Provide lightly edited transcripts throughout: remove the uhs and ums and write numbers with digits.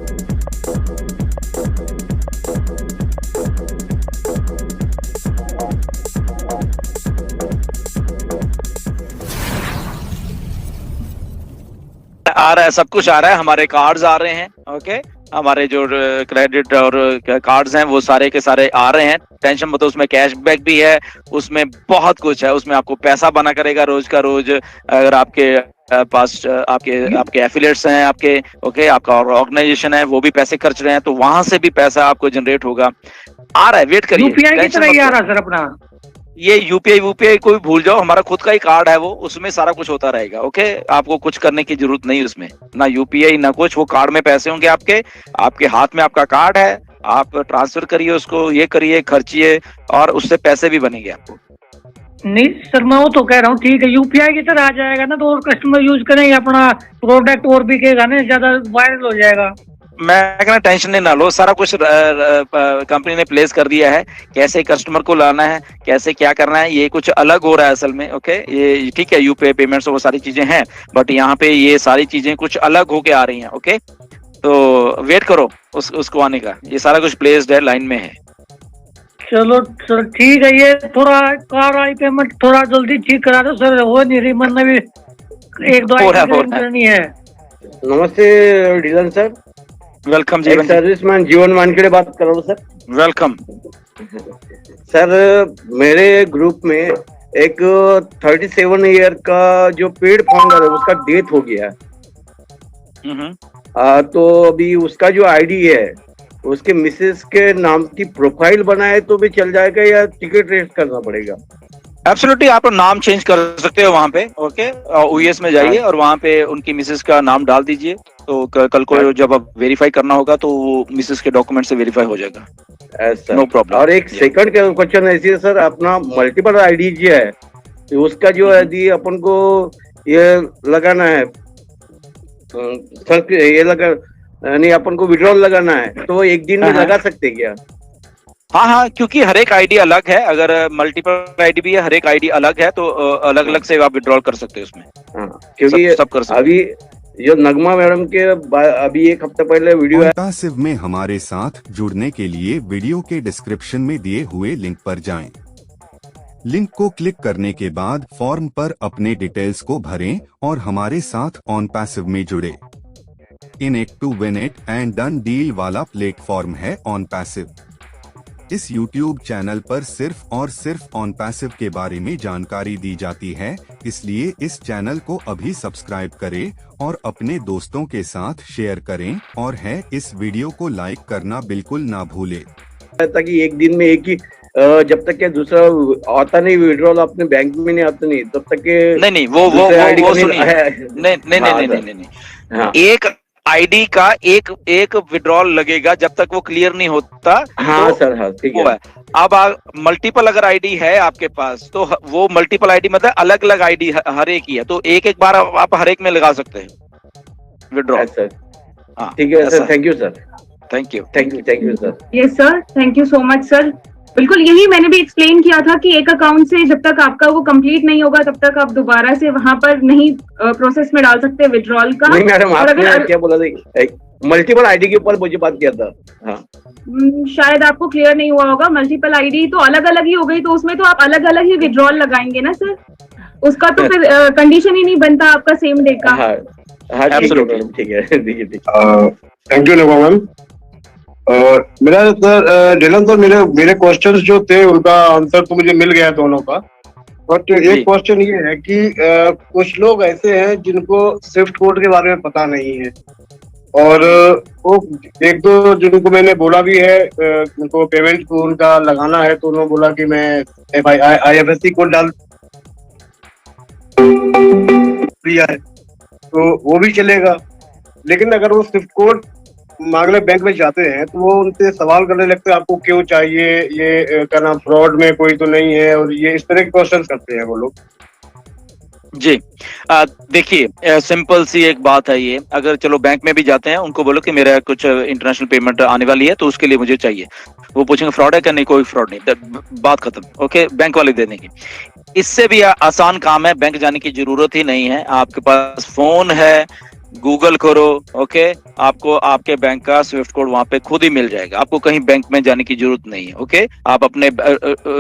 आ रहा है, सब कुछ आ रहा है, हमारे कार्ड्स आ रहे हैं। ओके, हमारे जो क्रेडिट और कार्ड्स हैं वो सारे के सारे आ रहे हैं, टेंशन मत, उसमें कैशबैक भी है, उसमें बहुत कुछ है, उसमें आपको पैसा बना करेगा रोज का रोज। अगर आपके पास आपके एफिलिएट्स हैं आपके, ओके, आपका ऑर्गेनाइजेशन है वो भी पैसे खर्च रहे हैं, तो वहां से भी पैसा आपको जनरेट होगा। आ रहा है, वेट करिए। यूपीआई की तरह ही आ रहा सर अपना ये यूपीआई कोई भूल जाओ, हमारा खुद का ही कार्ड है वो, उसमें सारा कुछ होता रहेगा। ओके, आपको कुछ करने की जरूरत नहीं उसमें, ना यूपीआई ना कुछ, वो कार्ड में पैसे होंगे आपके हाथ में आपका कार्ड है, आप ट्रांसफर करिए उसको, ये करिए, खर्चिए, और उससे पैसे भी बनेंगे आपको। नहीं सर, मैं वो तो कह रहा हूँ, ठीक है यूपीआई की तरह आ जाएगा ना, तो और कस्टमर यूज करेंगे, अपना प्रोडक्ट और बिकेगा ना, ज्यादा वायरल हो जाएगा। मैं कहना टेंशन नहीं ना लो, सारा कुछ कंपनी ने प्लेस कर दिया है, कैसे कस्टमर को लाना है, कैसे क्या करना है, ये कुछ अलग हो रहा है असल में। ओके, ये ठीक है, यूपीआई पेमेंट्स वो सारी चीजें हैं, बट यहाँ पे ये सारी चीजें कुछ अलग होके आ रही हैं। ओके, तो वेट करो उसको आने का, ये सारा कुछ प्लेस्ड है, लाइन में है। चलो सर ठीक है, ये थोड़ा कार वाली पेमेंट थोड़ा जल्दी ठीक करा दो सर, हो नहीं रही, मन भी एक दो आइटम करनी है। नमस्ते डीलर सर। वेलकम जीवन, सर्विसमैन जीवन वानखेड़े बात कर रहा हूँ सर। वेलकम सर, मेरे ग्रुप में एक 37 ईयर का जो पेड फाउंडर है उसका डेथ हो गया है। तो अभी उसका जो आईडी है उसके मिसेस के नाम की प्रोफाइल बनाए तो भी चल जाएगा या टिकट रेस करना पड़ेगा? एब्सोल्युटली, आप नाम चेंज कर सकते हो वहाँ पे। ओके, ओएस में जाइए और वहाँ पे उनकी मिसेस का नाम डाल दीजिए, तो कल को जब आप वेरीफाई करना होगा तो वो मिसेस के डॉक्यूमेंट से वेरीफाई हो जाएगा, नो प्रॉब्लम। और एक सेकंड का क्वेश्चन ऐसी है सर, अपना मल्टीपल आईडी जो है उसका जो है यदि अपन को ये लगाना है सर, ये लगा नहीं, अपन को विड्रॉल लगाना है तो एक दिन में लगा सकते क्या? हाँ, क्योंकि हर एक आईडी अलग है, अगर मल्टीपल आईडी भी है, हर एक आईडी अलग है, तो अलग अलग से आप विड्रॉल कर सकते हैं उसमें। क्योंकि सब कर सकते। अभी जो नगमा मैडम के अभी एक हफ्ते पहले वीडियो है। पैसिव में हमारे साथ जुड़ने के लिए वीडियो के डिस्क्रिप्शन में दिए हुए लिंक पर जाएं। लिंक को क्लिक करने के बाद फॉर्म पर अपने डिटेल्स को भरें और हमारे साथ ऑन पैसिव में जुड़े। In it to win it and done deal वाला प्लेटफॉर्म है ऑन पैसिव। इस YouTube चैनल पर सिर्फ और सिर्फ ऑन पैसिव के बारे में जानकारी दी जाती है, इसलिए इस चैनल को अभी सब्सक्राइब करें और अपने दोस्तों के साथ शेयर करें, और है इस वीडियो को लाइक करना बिल्कुल ना भूलें। ताकि एक दिन में एक ही जब तक के दूसरा आता नहीं विड्रॉल अपने बैंक में नहीं आता नहीं तब तक के नहीं वो सुनिए, नहीं, एक आईडी का एक विड्रॉल लगेगा जब तक वो क्लियर नहीं होता। हाँ तो सर, हाँ ठीक है। अब मल्टीपल अगर आईडी है आपके पास तो वो मल्टीपल आईडी मतलब अलग अलग आईडी हर एक ही है, तो एक बार आप हर एक में लगा सकते हैं विड्रॉल। ठीक है sir, thank you sir. Thank you sir. Yes sir, thank you so much sir. बिल्कुल यही मैंने भी एक्सप्लेन किया था कि एक अकाउंट से जब तक आपका वो कंप्लीट नहीं होगा तब तक आप दोबारा से वहां पर नहीं प्रोसेस में डाल सकते विड्रॉल का। नहीं मैडम, आपने क्या बोला था, मल्टीपल आईडी के ऊपर मुझे बात किया था। हाँ। शायद आपको क्लियर नहीं हुआ होगा, मल्टीपल आईडी तो अलग अलग ही हो गई, तो उसमें तो आप अलग अलग ही विड्रॉल लगाएंगे ना सर, उसका तो फिर कंडीशन ही नहीं बनता आपका सेम डे का। ठीक है। Thank you Nagma ma'am. मेरा सर डीलर सर, मेरे क्वेश्चंस जो थे उनका आंसर तो मुझे मिल गया दोनों का, बट एक क्वेश्चन ये है कि कुछ लोग ऐसे हैं जिनको स्विफ्ट कोड के बारे में पता नहीं है, और वो एक दो जिनको मैंने बोला भी है उनको पेमेंट को उनका लगाना है, तो उन्होंने बोला कि मैं IFSC कोड डाल दिया है तो वो भी चलेगा। लेकिन अगर वो स्विफ्ट कोड मांगने बैंक में जाते हैं तो वो उनसे सवाल करने लगते हैं आपको क्यों चाहिए, ये क्या नाम फ्रॉड में कोई तो नहीं है, और ये इस तरह के क्वेश्चन करते हैं वो लोग। जी देखिए, सिंपल सी एक बात है ये, अगर चलो बैंक में भी जाते हैं, उनको बोलो कि मेरा कुछ इंटरनेशनल पेमेंट आने वाली है तो उसके लिए मुझे चाहिए, वो पूछेंगे फ्रॉड है क्या, नहीं कोई फ्रॉड नहीं, बात खत्म। ओके, बैंक वाले दे देंगे। इससे भी आसान काम है, बैंक जाने की जरूरत ही नहीं है, आपके पास फोन है, गूगल करो, ओके, आपको आपके बैंक का स्विफ्ट कोड वहां पे खुद ही मिल जाएगा, आपको कहीं बैंक में जाने की जरूरत नहीं है। ओके, आप अपने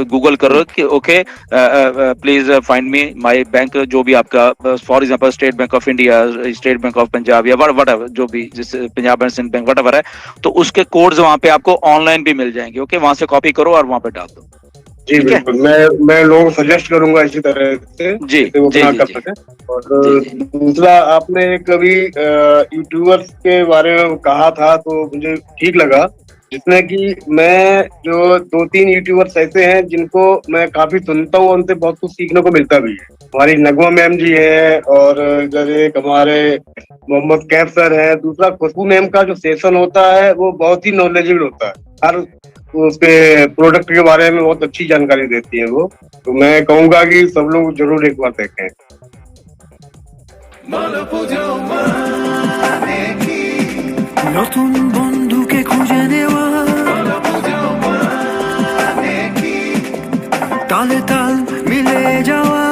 गूगल करो कि okay please find me my bank, जो भी आपका for example State Bank of India, State Bank of Punjab या वट एवर, जो भी जैसे Punjab and Sind Bank whatever है, तो उसके कोड्स वहां पे आपको ऑनलाइन भी मिल जाएंगे। ओके, वहां से कॉपी करो और वहां पे डाल दो। जी बिल्कुल, मैं लोगों को सजेस्ट करूंगा इसी तरह से जी वो जी बना जी कर जी सके। और दूसरा, आपने कभी यूट्यूबर्स के बारे में कहा था तो मुझे ठीक लगा, जिसमें कि मैं जो 2-3 यूट्यूबर्स ऐसे हैं जिनको मैं काफी सुनता हूँ, उनसे बहुत कुछ सीखने को मिलता भी है। हमारी नगमा मैम जी है, और इधर एक हमारे मोहम्मद कैफ सर है, दूसरा खुशबू मैम का जो सेशन होता है वो बहुत ही नॉलेजेबल होता है, हर उसके प्रोडक्ट के बारे में बहुत अच्छी जानकारी देती है वो। तो मैं कहूंगा कि सब लोग जरूर एक बार देखें। নতুন বন্ধুকে খুঁজে নেওয়া, তালে তাল মিলে যাওয়া,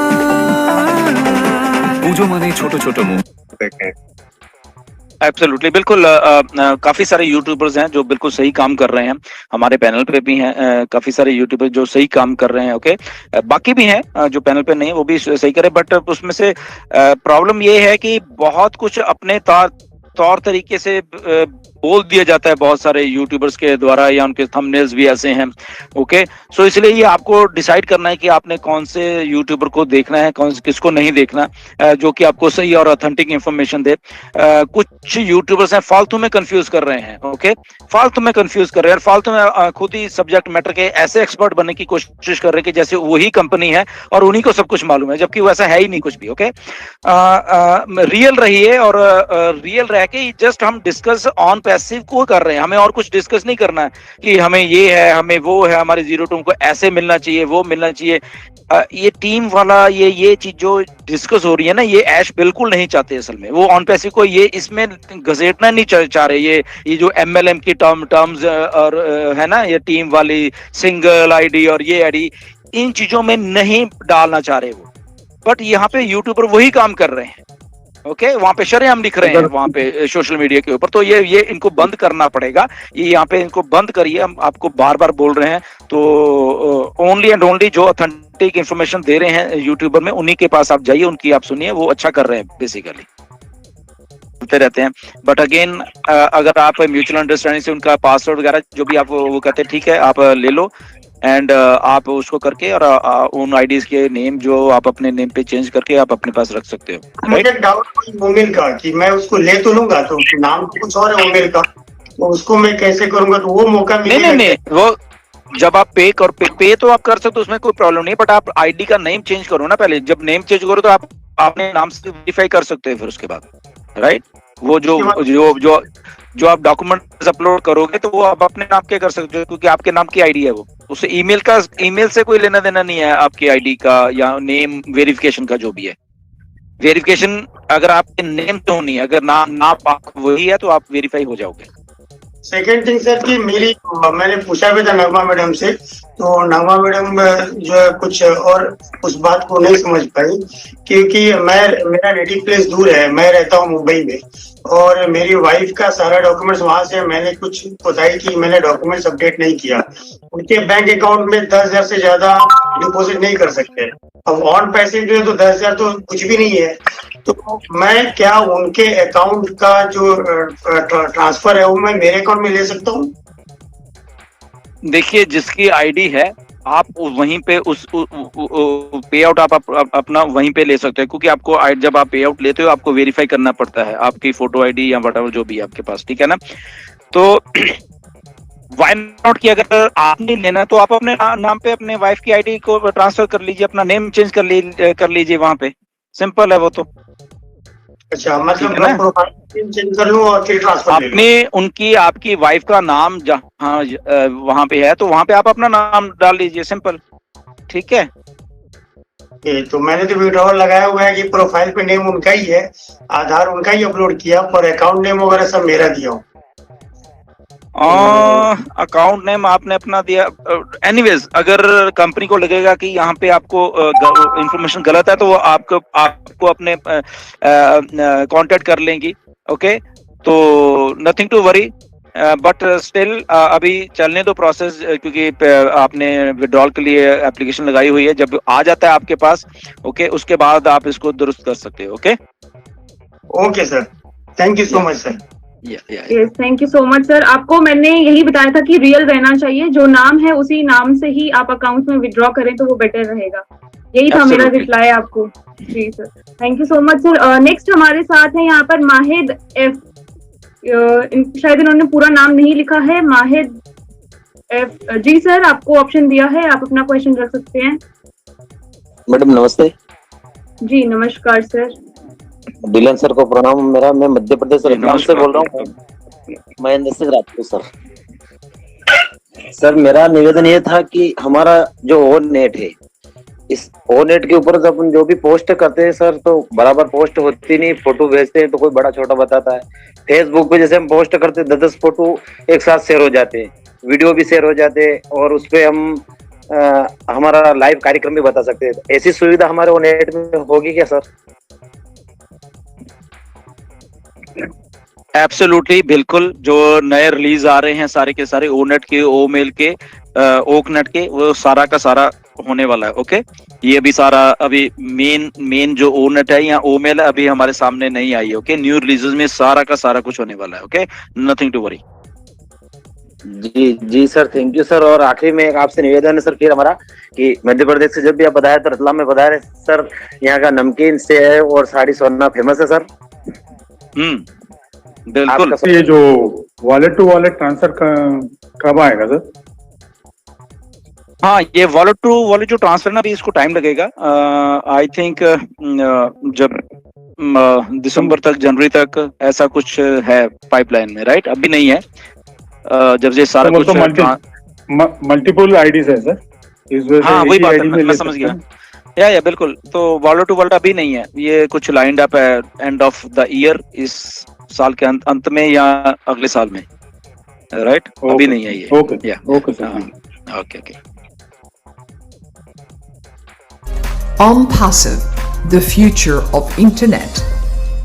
পুজো মানে ছোট ছোট মুখ देखें। एब्सोल्युटली, बिल्कुल। काफी सारे यूट्यूबर्स हैं जो बिल्कुल सही काम कर रहे हैं, हमारे पैनल पे भी हैं काफी सारे यूट्यूबर्स जो सही काम कर रहे हैं। ओके, बाकी भी हैं जो पैनल पे नहीं है, वो भी सही करे, बट उसमें से प्रॉब्लम ये है कि बहुत कुछ अपने तौर तरीके से बोल दिया जाता है बहुत सारे यूट्यूबर्स के द्वारा, या उनके थंबनेल्स भी ऐसे हैं। ओके, सो इसलिए ये आपको डिसाइड करना है कि आपने कौन से यूट्यूबर को देखना है, किसको नहीं देखना, जो कि आपको सही और ऑथेंटिक इंफॉर्मेशन दे। कुछ यूट्यूबर्स हैं फालतू में कंफ्यूज कर रहे हैं। ओके, फालतू में कंफ्यूज कर रहे हैं, फालतू में खुद ही सब्जेक्ट मैटर के ऐसे एक्सपर्ट बनने की कोशिश कर रहे हैं कि जैसे वही कंपनी है और उन्हीं को सब कुछ मालूम है, जबकि वैसा है ही नहीं कुछ भी। ओके, रियल रहिए, और रियल रह के जस्ट हम डिस्कस ऑन पैसिव को कर रहे हैं, हमें और कुछ डिस्कस नहीं करना है कि हमें ये है, हमें वो है, हमारे जीरो टू को ऐसे मिलना चाहिए, वो मिलना चाहिए। ये टीम वाला ये चीज जो डिस्कस हो रही है ना, ये ऐश बिल्कुल नहीं चाहते असल में वो ऑन पैसिव को, ये इसमें घसीटना नहीं चाह रहे। ये जो MLM की टर्म्स और है ना, ये टीम वाली सिंगल आईडी और ये आईडी, इन चीजों में नहीं डालना चाह रहे वो, बट यहाँ पे यूट्यूबर वही काम कर रहे हैं। ओके, वहां पे शरेआम लिख रहे हैं वहां पे सोशल मीडिया के ऊपर, तो ये इनको बंद करना पड़ेगा। ये यहाँ पे इनको बंद करिए, हम आपको बार बार बोल रहे हैं। तो ओनली एंड ओनली जो ऑथेंटिक इंफॉर्मेशन दे रहे हैं यूट्यूबर में, उन्हीं के पास आप जाइए, उनकी आप सुनिए, वो अच्छा कर रहे हैं बेसिकली, होते रहते हैं। बट अगेन, अगर आप म्यूचुअल अंडरस्टैंडिंग से उनका पासवर्ड वगैरह जो भी आप वो कहते हैं, ठीक है, आप ले लो, एंड आप उसको करके और उन आईडीज के नेम जो आप अपने नेम पे चेंज करके आप अपने पास रख सकते हो। मुझे डाउट मोमिल का कि मैं उसको ले तो लूंगा, तो नाम तो कुछ और है मोमिल का, तो उसको मैं कैसे करूंगा? तो वो मौका मिलेगा? नहीं, वो जब आप पे तो आप कर सकते हो, उसमें कोई प्रॉब्लम नहीं, बट आप आईडी का नेम चेंज करो ना पहले। जब नेम चेंज करो तो आप अपने नाम से वेरीफाई कर सकते हैं फिर उसके बाद, राइट? वो जो आप डॉक्यूमेंट अपलोड करोगे तो वो आप अपने नाम के कर सकते हो, क्योंकि आपके नाम की आईडी है वो, उससे ईमेल से कोई लेना देना नहीं है आपकी आईडी का या नेम वेरिफिकेशन का जो भी है। वेरिफिकेशन अगर आपके नेम तो नहीं है, अगर नाम वही है तो आप वेरीफाई हो जाओगे। सेकेंड थिंग सर कि मैंने पूछा भी था नगमा मैडम से, तो नगमा मैडम जो है कुछ और उस बात को नहीं समझ पाई, क्योंकि मेरा नेटिव प्लेस दूर है, मैं रहता हूँ मुंबई में, और मेरी वाइफ का सारा डॉक्यूमेंट्स वहां से, मैंने कुछ बताई कि मैंने डॉक्यूमेंट्स अपडेट नहीं किया, उनके बैंक अकाउंट में 10,000 से ज्यादा डिपॉजिट नहीं कर सकते। अब ऑन पैसे जो है तो 10,000 तो कुछ भी नहीं है, तो मैं क्या उनके अकाउंट का जो ट्रांसफर है वो मैं मेरे अकाउंट में ले सकता हूँ? देखिए, जिसकी आईडी है आप वहीं पे उस पे आउट आप अपना वहीं पे ले सकते हैं, क्योंकि आपको जब आप पे आउट लेते हो आपको वेरीफाई करना पड़ता है आपकी फोटो आईडी या व्हाटएवर जो भी आपके पास, ठीक है ना? तो वाई नॉट कि अगर आप नहीं लेना तो आप अपने नाम पे अपने वाइफ की आईडी को ट्रांसफर कर लीजिए, अपना नेम चेंज कर लीजिए वहां पे, सिंपल है वो तो। अच्छा, मतलब मैं प्रोफाइल चेंज कर लूं और फिर ट्रांसफर अपने आपकी वाइफ का नाम जहाँ वहां पे है तो वहां पे आप अपना नाम डाल लीजिए, सिंपल, ठीक है? तो मैंने तो विड्रॉल लगाया हुआ है कि प्रोफाइल पे नेम उनका ही है, आधार उनका ही अपलोड किया, पर अकाउंट नेम वगैरह सब मेरा दिया हूँ। अकाउंट नेम आपने अपना दिया। एनीवेज, अगर कंपनी को लगेगा कि यहाँ पे आपको इंफॉर्मेशन गलत है तो वो आपको अपने कांटेक्ट कर लेंगी, ओके, तो nothing to worry, but still अभी चलने दो प्रोसेस, क्योंकि आपने विड्रॉल के लिए एप्लीकेशन लगाई हुई है, जब आ जाता है आपके पास ओके, उसके बाद आप इसको दुरुस्त कर सकते हो। Okay okay sir, thank you so much sir. Yes, thank you so much sir. आपको मैंने यही बताया था कि रियल रहना चाहिए, जो नाम है उसी नाम से ही आप अकाउंट में विड्रॉ करें तो वो बेटर रहेगा। यही था मेरा रिप्लाई आपको। जी sir, thank you so much sir. Next हमारे साथ है यहाँ पर माहिद एफ, शायद इन्होंने पूरा नाम नहीं लिखा है, माहिद एफ। जी सर, आपको ऑप्शन दिया है, आप अपना क्वेश्चन रख सकते हैं। मैडम नमस्ते। जी नमस्कार सर। डिलन सर को प्रणाम मेरा। मैं मध्य प्रदेश रतलाम से बोल रहा हूँ, महेंद्र सिंह राजपूत सर। सर मेरा निवेदन ये था कि हमारा जो ओ नेट है, इस ओ नेट के ऊपर तो अपन जो भी पोस्ट करते हैं सर, तो बराबर पोस्ट होती नहीं। फोटो भेजते हैं तो कोई बड़ा छोटा बताता है। फेसबुक पे जैसे हम पोस्ट करते हैं 10-10 फोटो एक साथ शेयर हो जाते हैं, वीडियो भी शेयर हो जाते हैं, और उसपे हम हमारा लाइव कार्यक्रम भी बता सकते हैं। ऐसी सुविधा हमारे ओ नेट में होगी क्या सर? एब्सोल्युटली, बिल्कुल। जो नए रिलीज आ रहे हैं सारे के सारे ओ नेट के, ओ मेल के, ओक नेट के, वो सारा का सारा होने वाला है। ओके, ये भी सारा अभी मेन जो ओ नेट है या ओ मेल है अभी हमारे सामने नहीं आई है। ओके, न्यू रिलीजेस में सारा का सारा कुछ होने वाला है। Okay, nothing to worry. जी सर, थैंक यू सर। और आखिरी में एक आपसे निवेदन है सर फिर हमारा, कि मध्य प्रदेश से जब भी आप बताया तो रतलाम में बताया सर, यहाँ का नमकीन से है और साड़ी सोना फेमस है सर। बिल्कुल। ये जो वॉलेट टू वॉलेट ट्रांसफर कब आएगा सर? हाँ, ये वॉलेट टू वॉलेट जो ट्रांसफर ना, अभी इसको टाइम लगेगा। आई थिंक जब दिसंबर तक, जनवरी तक ऐसा कुछ है पाइपलाइन में, राइट? अभी नहीं है। जब ये सारा कुछ मल्टीपल आईडीज है सर, इस वजह से हाँ वही बात है, में मैं समझ गया। या बिल्कुल। तो वॉलेट टू वॉलेट अभी नहीं है, ये कुछ लाइंड अप है एंड ऑफ द ईयर, इस साल के अंत में या अगले साल में, राइट? अभी नहीं है ये। Okay okay sir, okay. OnPassive, the future of internet.